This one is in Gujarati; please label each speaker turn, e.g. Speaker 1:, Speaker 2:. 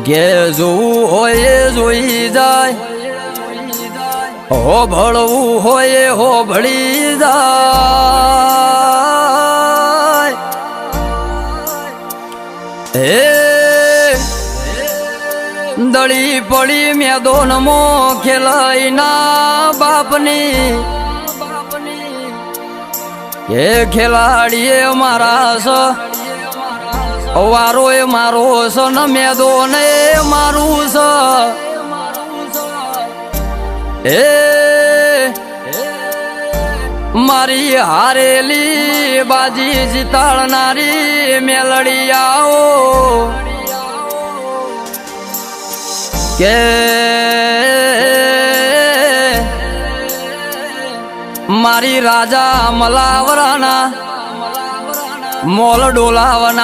Speaker 1: ઘે જોવું હોય એ જોઈ જાય, હોભળવું હોય એ હોભળી જાય. હે દળી પડી મેદોનમો ખેલાઈના બાપની, એ ખેલાડીએ મારા સ વારો એ મારો સ ન મેદોન એ મારું સ. એ મારી હારેલી બાજી જીતાડનારી મેલડિયાઓ કે મારી રાજા મલાવરાના મોલ ડોલાવના